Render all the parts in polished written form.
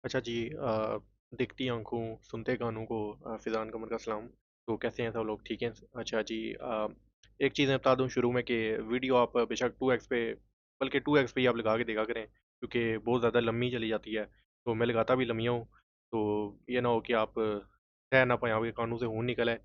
अच्छा जी, दिखती आंखों सुनते कानों को फिजान कमर का सलाम। तो कैसे हैं सब लोग? ठीक हैं? अच्छा जी, एक चीज़ मैं बता दूं शुरू में कि वीडियो आप बेशक 2x पे, बल्कि 2x पे ही आप लगा के देखा करें, क्योंकि बहुत ज़्यादा लंबी चली जाती है। तो मैं लगाता भी लंबिया हूँ, तो ये ना हो कि आप सह ना पाए, आपके कानों से खून निकल आए।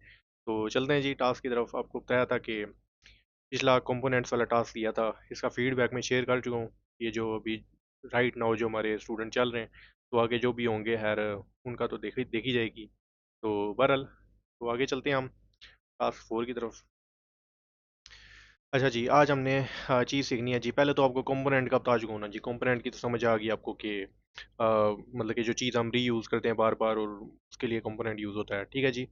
तो चलते हैं जी टास्क की तरफ। आपको बताया था कि पिछला कंपोनेंट्स वाला टास्क दिया था, इसका फीडबैक मैं शेयर कर चुका हूँ। ये जो अभी राइट नाउ जो हमारे स्टूडेंट चल रहे हैं, तो आगे जो भी होंगे खैर उनका तो देखी देखी जाएगी। तो बहरहाल, तो आगे चलते हैं हम टास्क 4 की तरफ। अच्छा जी, आज हमने चीज़ सीखनी है जी। पहले तो आपको कंपोनेंट का बता चुका हूँ ना जी। कंपोनेंट की तो समझ आ गई आपको कि मतलब कि जो चीज़ हम रीयूज़ करते हैं बार बार, और उसके लिए कंपोनेंट यूज़ होता है। ठीक है जी।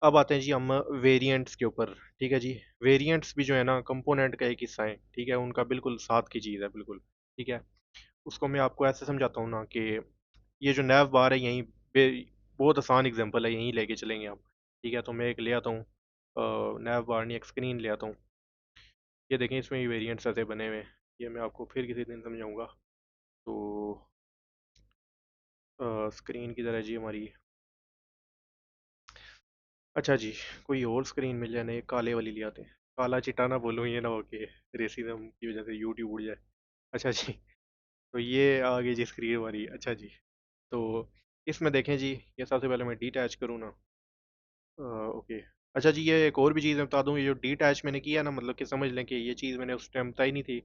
अब आते हैं जी हम वेरिएंट्स के ऊपर। ठीक है जी। वेरिएंट्स भी जो है ना कंपोनेंट का एक हिस्सा है। ठीक है, उनका बिल्कुल साथ की चीज़ है बिल्कुल। ठीक है, उसको मैं आपको ऐसे समझाता हूँ ना कि ये जो नैव बार है यहीं पे, बहुत आसान एग्जांपल है, यहीं लेके चलेंगे आप। ठीक है, तो मैं एक ले आता हूँ, नैव बार नहीं, एक स्क्रीन ले आता हूँ। ये देखें, इसमें ये वेरिएंट्स ऐसे बने हुए हैं। ये मैं आपको फिर किसी दिन समझाऊंगा। तो स्क्रीन की तरह जी हमारी। अच्छा जी, कोई और स्क्रीन मिल जाए ना, ये काले वाली ले आते हैं। काला चिट्टा ना बोलूँ, ये ना हो कि रेसिज्म की वजह से यूट्यूब उड़ जाए। अच्छा जी, तो ये आ गई जी स्क्रीन हमारी। अच्छा जी, तो इसमें देखें जी, ये सबसे पहले मैं डीटैच करूँ ना। ओके। अच्छा जी, ये एक और भी चीज़ मैं बता दूँ, ये जो डीटैच मैंने किया ना, मतलब कि समझ लें कि ये चीज़ मैंने उस टाइम बताई नहीं थी।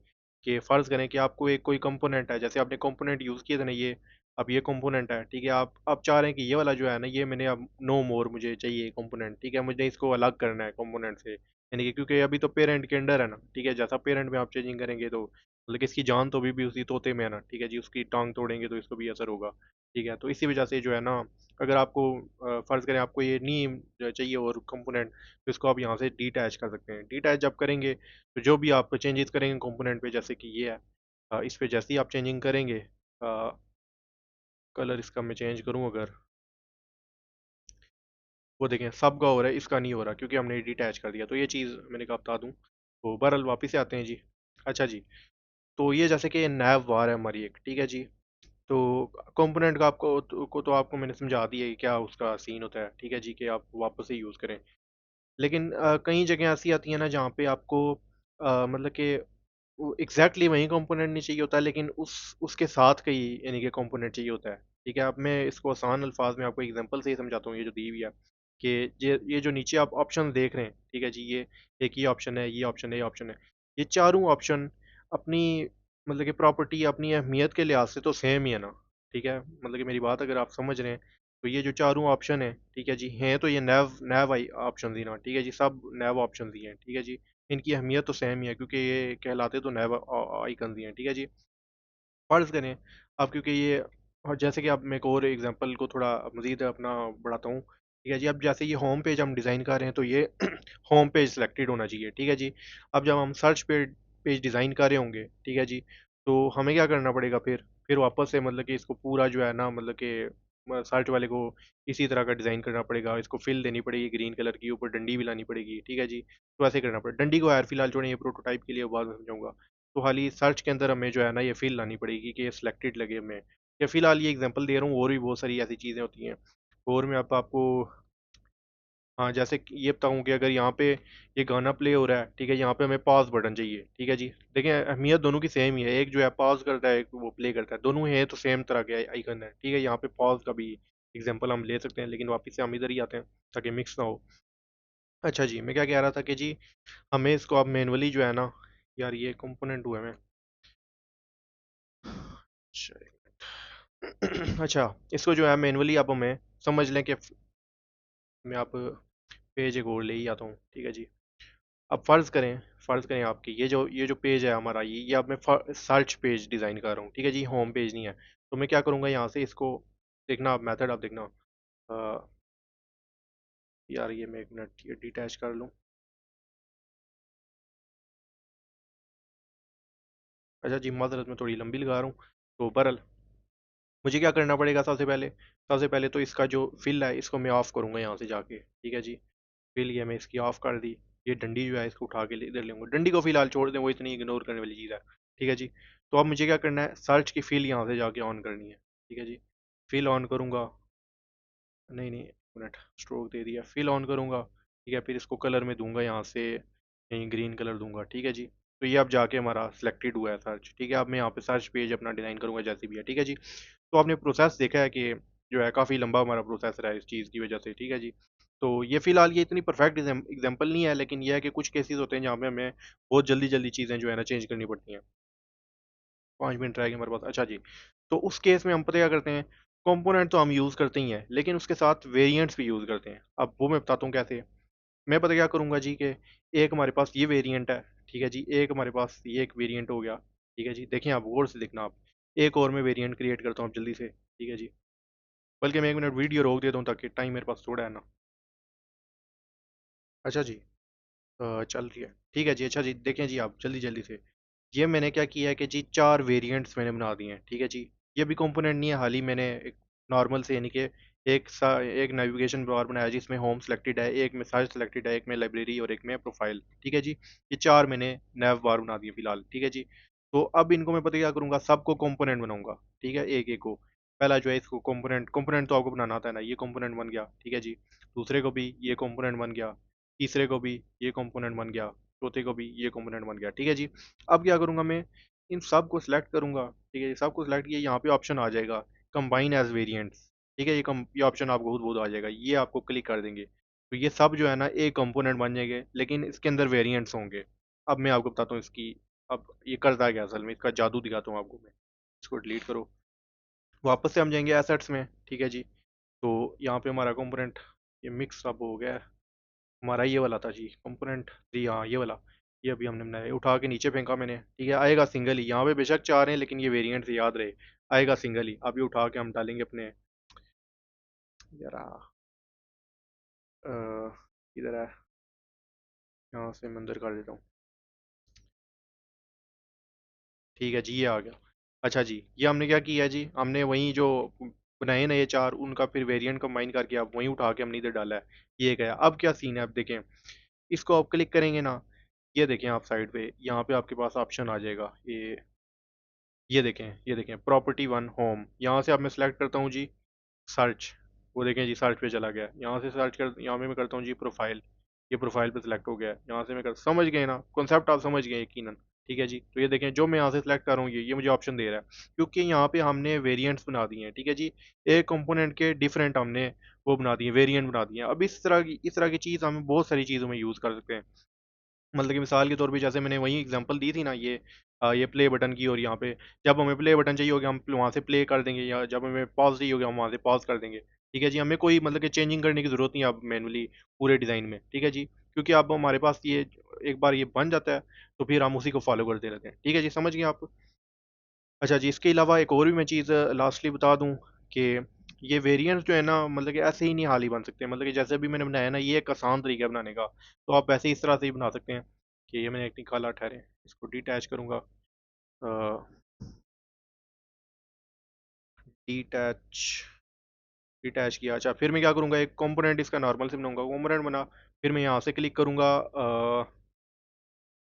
कि फ़र्ज़ करें कि आपको एक कोई कंपोनेंट है, जैसे आपने कंपोनेंट यूज़ किए थे ना ये, अब ये कंपोनेंट है, ठीक है, आप चाह रहे हैं कि ये वाला जो है ना, ये मैंने अब नो मोर मुझे चाहिए कंपोनेंट। ठीक है, मुझे इसको अलग करना है कंपोनेंट से, यानी कि क्योंकि अभी तो पेरेंट के अंडर है ना। ठीक है, जैसा पेरेंट में आप चेंजिंग करेंगे तो मतलब कि इसकी जान तो अभी भी उसी तोते में है ना। ठीक है जी, उसकी टांग तोड़ेंगे तो इसको भी असर होगा। ठीक है, तो इसी वजह से जो है ना, अगर आपको फ़र्ज़ करें आपको ये नीम जो चाहिए और कंपोनेंट, तो इसको आप यहाँ से डीटैच कर सकते हैं। डीटैच जब करेंगे तो जो भी आप चेंजेस करेंगे कंपोनेंट पे, जैसे कि ये है, इस पे जैसे ही आप चेंजिंग करेंगे, कलर इसका मैं चेंज करूँ अगर, वो देखें सबका हो रहा है, इसका नहीं हो रहा क्योंकि हमने डीटैच कर दिया। तो ये चीज़ मैंने कहा बता दूँ। तो बहरहाल वापस से आते हैं जी। अच्छा जी, तो ये जैसे कि नैव वार है हमारी एक। ठीक है जी, तो कंपोनेंट का आपको आपको मैंने समझा दिया कि क्या उसका सीन होता है। ठीक है जी, कि आप वापस से यूज़ करें। लेकिन कई जगह ऐसी आती है ना जहाँ पे आपको मतलब कि वो एग्जैक्टली वही कंपोनेंट नहीं चाहिए होता है, लेकिन उसके साथ कई यानी कि कंपोनेंट चाहिए होता है। ठीक है, अब मैं इसको आसान अल्फाज में आपको एग्जांपल से ही समझाता हूँ। ये जो दी हुई है कि ये जो नीचे आप ऑप्शन देख रहे हैं, ठीक है जी, ये एक ही ऑप्शन है, ये ऑप्शन है, ये ऑप्शन है। ये चारों ऑप्शन अपनी मतलब कि प्रॉपर्टी, अपनी अहमियत के लिहाज से तो सेम ही है ना। ठीक है, मतलब कि मेरी बात अगर आप समझ रहे हैं, तो ये जो चारों ऑप्शन है, ठीक है जी, हैं तो ये नैव नैव आई ऑप्शन ही ना। ठीक है जी, सब नैव ऑप्शन ही हैं। ठीक है जी, इनकी अहमियत तो सेम ही है क्योंकि ये कहलाते तो नैव आइकन ही हैं। ठीक है जी, फ़र्ज़ करें अब, क्योंकि ये, और जैसे कि अब मैं एक और एग्जांपल को थोड़ा मज़ीद अपना बढ़ाता हूँ। ठीक है जी, अब जैसे ये होम पेज हम डिज़ाइन कर रहे हैं, तो ये होम पेज सेलेक्टेड होना चाहिए। ठीक है जी, अब जब हम सर्च पेज डिज़ाइन कर रहे होंगे, ठीक है जी, तो हमें क्या करना पड़ेगा फिर वापस से, मतलब कि इसको पूरा जो है ना, मतलब कि सर्च वाले को इसी तरह का डिज़ाइन करना पड़ेगा। इसको फिल देनी पड़ेगी ग्रीन कलर की, ऊपर डंडी भी लानी पड़ेगी। ठीक है जी, तो ऐसे करना पड़ेगा। डंडी को यार फिलहाल छोड़ें, ये प्रोटोटाइप के लिए बाद में समझाऊंगा। तो हाली सर्च के अंदर हमें जो है ना ये फ़ील्ड लानी पड़ेगी कि ये सिलेक्टेड लगे हमें। या फ़िलहाल ये एग्ज़ाम्पल दे रहा हूँ, और भी बहुत सारी ऐसी चीज़ें होती हैं। और मैं अब आपको, हाँ, जैसे कि ये बताऊँ कि अगर यहाँ पे ये गाना प्ले हो रहा है, ठीक है, यहाँ पे हमें पॉज़ बटन चाहिए। ठीक है जी, देखें अहमियत दोनों की सेम ही है। एक जो है पॉज़ करता है, एक वो प्ले करता है। दोनों हैं तो सेम तरह के आइकन है। ठीक है, यहाँ पे पॉज़ का भी एग्ज़ाम्पल हम ले सकते हैं, लेकिन वापस से हम इधर ही आते हैं ताकि मिक्स ना हो। अच्छा जी, मैं क्या कह रहा था कि जी, हमें इसको अब मैनुअली जो है ना, यार ये कंपोनेंट हुआ है मैं, अच्छा अच्छा, इसको जो है मैनुअली अब हमें समझ लें कि मैं आप पेज एक और ले ही आता हूँ। ठीक है जी, अब फ़र्ज़ करें आपकी ये जो पेज है हमारा, ये अब मैं सर्च पेज डिज़ाइन कर रहा हूँ। ठीक है जी, होम पेज नहीं है। तो मैं क्या करूँगा, यहाँ से इसको देखना, आप मेथड आप देखना। अ, यार ये मैं 1 मिनट ये डिटैच कर लूँ। अच्छा जी, माज़रत मैं थोड़ी लंबी लगा रहा हूँ। तो बहरहाल, मुझे क्या करना पड़ेगा, सबसे पहले तो इसका जो फ़िल है इसको मैं ऑफ़ करूँगा यहाँ से जाके। ठीक है जी, फ़िल ये मैं इसकी ऑफ़ कर दी। ये डंडी जो है इसको उठा के इधर ले आऊँगा। डंडी को फ़िलहाल छोड़ दें, वो इतनी इग्नोर करने वाली चीज़ है। ठीक है जी, तो अब मुझे क्या करना है, सर्च की फ़िल यहाँ से जाके ऑन करनी है। ठीक है जी, फिल ऑन करूँगा, नहीं नहीं एक मिनट, स्ट्रोक दे दिया, फिल ऑन करूँगा, ठीक है, फिर इसको कलर में दूंगा यहाँ से, कहीं ग्रीन कलर दूंगा, ठीक है जी। तो ये अब जाके हमारा सिलेक्टेड हुआ है सर्च, ठीक है। अब मैं यहाँ पे सर्च पेज अपना डिज़ाइन करूँगा जैसे भी है, ठीक है जी। तो आपने प्रोसेस देखा है कि जो है काफ़ी लंबा हमारा प्रोसेस रहा है इस चीज़ की वजह से, ठीक है जी। तो ये फ़िलहाल ये इतनी परफेक्ट एग्जांपल नहीं है, लेकिन ये है कि कुछ केसेस होते हैं जहाँ पे हमें बहुत जल्दी जल्दी चीज़ें जो है ना चेंज करनी पड़ती हैं। 5 मिनट रहेगी हमारे पास, अच्छा जी। तो उस केस में हम पता क्या करते हैं, कंपोनेंट तो हम यूज़ करते ही हैं, लेकिन उसके साथ वेरिएंट्स भी यूज़ करते हैं। अब वो मैं बताता हूँ कैसे। मैं पता क्या करूँगा जी कि एक हमारे पास ये वेरिएंट है, ठीक है जी, एक हमारे पास ये एक वेरिएंट हो गया, ठीक है जी। देखिए आप गौर से देखना आप, एक और मैं वेरिएंट क्रिएट करता हूँ अब जल्दी से, ठीक है जी। बल्कि मैं 1 मिनट वीडियो रोक देता हूँ ताकि टाइम मेरे पास थोड़ा है ना। अच्छा जी, चल रही है, ठीक है जी। अच्छा जी, देखें जी आप जल्दी जल्दी से, ये मैंने क्या किया है कि जी 4 वेरिएंट्स मैंने बना दिए हैं, ठीक है जी। ये भी कंपोनेंट नहीं है, हाल ही मैंने एक नॉर्मल से यानी कि एक नेविगेशन बार बनाया जिसमें होम सेलेक्टेड है, एक में सर्च सेलेक्टेड है, एक में लाइब्रेरी और एक में प्रोफाइल, ठीक है जी। ये 4 मैंने नैव बार बना दिए फिलहाल, ठीक है जी। तो अब इनको मैं पता क्या करूँगा, सबको कंपोनेंट बनाऊंगा, ठीक है, एक एक को। पहला जो है इसको कंपोनेंट कंपोनेंट तो आपको बनाना आता है ना, ये कंपोनेंट बन गया, ठीक है जी। दूसरे को भी ये कंपोनेंट बन गया, तीसरे को भी ये कंपोनेंट बन गया, चौथे को भी ये कंपोनेंट बन गया, ठीक है जी। अब क्या करूँगा मैं, इन सब को सिलेक्ट करूँगा, ठीक है, ये सब को सिलेक्ट किया, यहाँ पे ऑप्शन आ जाएगा कंबाइन एज वेरिएंट्स, ठीक है। ये ऑप्शन आपको खुद बहुत आ जाएगा, ये आपको क्लिक कर देंगे तो ये सब जो है ना एक कंपोनेंट बन जाएंगे, लेकिन इसके अंदर वेरिएंट्स होंगे। अब मैं आपको बताता हूँ इसकी, अब ये करता है क्या असल में, इसका जादू दिखाता हूँ आपको मैं। इसको डिलीट करो, वापस से हम जाएंगे एसेट्स में, ठीक है जी। तो यहाँ पे हमारा कंपोनेंट ये मिक्स अप हो गया है, हमारा ये वाला था जी कंपोनेंट थ्री, हाँ ये वाला। ये अभी हमने बनाया, उठा के नीचे फेंका मैंने, ठीक है, आएगा सिंगल ही, यहाँ पे बेशक चार हैं लेकिन ये वेरिएंट से याद रहे, आएगा सिंगल ही। अब ये उठा के हम डालेंगे अपने, जरा इधर है, यहाँ से मैं अंदर कर देता हूँ, ठीक है जी, ये आ गया। अच्छा जी, ये हमने क्या किया जी, हमने वही जो बनाए ना ये चार, उनका फिर वेरिएंट कंबाइन करके अब वहीं उठा के हमने इधर डाला है, ये गया। अब क्या सीन है, अब देखें, इसको आप क्लिक करेंगे ना, ये देखें आप साइड पे, यहाँ पे आपके पास ऑप्शन आ जाएगा, ये देखें, ये देखें प्रॉपर्टी वन होम, यहाँ से अब मैं सेलेक्ट करता हूँ जी सर्च, वो देखें जी सर्च पे चला गया, यहाँ से सर्च कर, यहाँ पे मैं करता हूँ जी प्रोफाइल, ये प्रोफाइल पे सिलेक्ट हो गया है, यहाँ से मैं कर, समझ गए ना कॉन्सेप्ट, आप समझ गए यकीनन, ठीक है जी। तो ये देखें जो मैं यहाँ से सिलेक्ट कर रहा हूँ, ये मुझे ऑप्शन दे रहा है, क्योंकि यहाँ पे हमने वेरिएंट्स बना दिए हैं, ठीक है जी। एक कंपोनेंट के डिफरेंट हमने वो बना दिए, वेरिएंट बना दिए हैं। अब इस तरह की चीज़ हम बहुत सारी चीज़ों में यूज़ कर सकते हैं। मतलब कि मिसाल के तौर पे जैसे मैंने वही एग्जांपल दी थी ना, ये प्ले बटन की, और यहाँ पे जब हमें प्ले बटन चाहिए होगा हम वहाँ से प्ले कर देंगे, या जब हमें पॉज चाहिए होगा हम वहाँ से पॉज कर देंगे, ठीक है जी। हमें कोई मतलब कि चेंजिंग करने की ज़रूरत नहीं है अब मैनुअली पूरे डिज़ाइन में, ठीक है जी। क्योंकि अब हमारे पास ये एक बार ये बन जाता है तो फिर हम उसी को फॉलो करते रहते हैं, ठीक है जी, समझ गए आप। अच्छा जी, इसके अलावा एक और भी मैं चीज़ लास्टली बता दूं कि ये वेरिएंट्स जो है ना, मतलब कि ऐसे ही नहीं हाल ही बन सकते, मतलब कि जैसे भी मैंने बनाया ना, ये एक आसान तरीका है बनाने का, तो आप वैसे ही इस तरह से ही बना सकते हैं। कि ये मैंने एक निकाला, ठहरे इसको डिटैच करूँगा, डिटैच डिटैच किया। अच्छा, फिर मैं क्या करूँगा, एक कंपोनेंट इसका नॉर्मल से बनाऊंगा, कंपोनेंट बना, फिर मैं यहाँ से क्लिक करूँगा,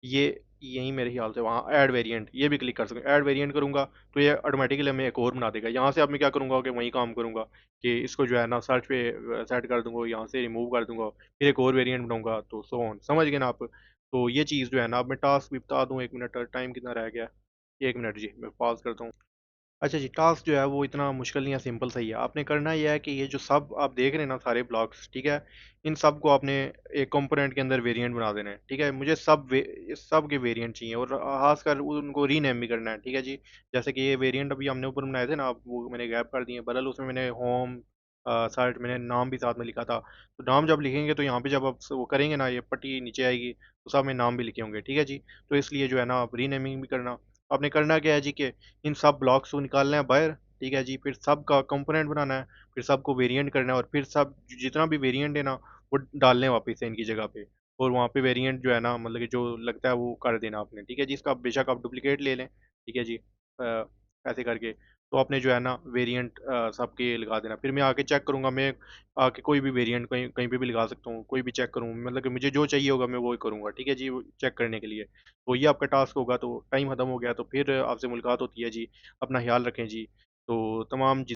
ये यहीं मेरे ख्याल से वहाँ ऐड वेरिएंट, ये भी क्लिक कर सकते हैं, ऐड वेरिएंट करूँगा तो ये ऑटोमेटिकली हमें एक और बना देगा। यहाँ से अब मैं क्या करूँगा कि वही काम करूँगा कि इसको जो है ना सर्च पे सेट कर दूंगा, यहाँ से रिमूव कर दूंगा, फिर एक और वेरिएंट बनाऊंगा, तो सो ऑन, समझ गए ना आप। तो ये चीज़ जो है ना, अब मैं टास्क भी बता दूँ, 1 मिनट टाइम कितना रह गया, 1 मिनट जी, मैं पॉज करता हूँ। अच्छा जी, टास्क जो है वो इतना मुश्किल नहीं है, सिंपल सही है। आपने करना यह है कि ये जो सब आप देख रहे हैं ना सारे ब्लॉक्स, ठीक है, इन सब को आपने एक कंपोनेंट के अंदर वेरिएंट बना देना है, ठीक है। मुझे सब के वेरिएंट चाहिए, और खासकर उनको रीनेम भी करना है, ठीक है जी। जैसे कि ये वेरिएंट अभी हमने ऊपर बनाए थे ना, वो मैंने गैप कर दिए बदल, उसमें मैंने होम सर्च मैंने नाम भी साथ में लिखा था, तो नाम जब लिखेंगे तो यहाँ पे जब आप वो करेंगे ना, ये पट्टी नीचे आएगी तो सब में नाम भी लिखे होंगे, ठीक है जी। तो इसलिए जो है ना, आप रीनेमिंग भी करना। आपने करना क्या है जी कि इन सब ब्लॉक्स को निकालना है बाहर, ठीक है जी, फिर सबका कंपोनेंट बनाना है, फिर सबको वेरिएंट करना है, और फिर सब जितना भी वेरिएंट है ना, वो डालने हैं वापस से इनकी जगह पे, और वहाँ पे वेरिएंट जो है ना, मतलब कि जो लगता है वो कर देना आपने, ठीक है जी। इसका बेशक आप डुप्लीकेट ले लें, ठीक है जी, ऐसे करके। तो आपने जो है ना वेरिएंट सबके लगा देना, फिर मैं आके चेक करूँगा, मैं आके कोई भी वेरिएंट कहीं कहीं पे भी लगा सकता हूँ, कोई भी चेक करूँ, मतलब कि मुझे जो चाहिए होगा मैं वो ही करूँगा, ठीक है जी, चेक करने के लिए। तो ये आपका टास्क होगा, तो टाइम खत्म हो गया तो फिर आपसे मुलाकात होती है जी। अपना ख्याल रखें जी। तो तमाम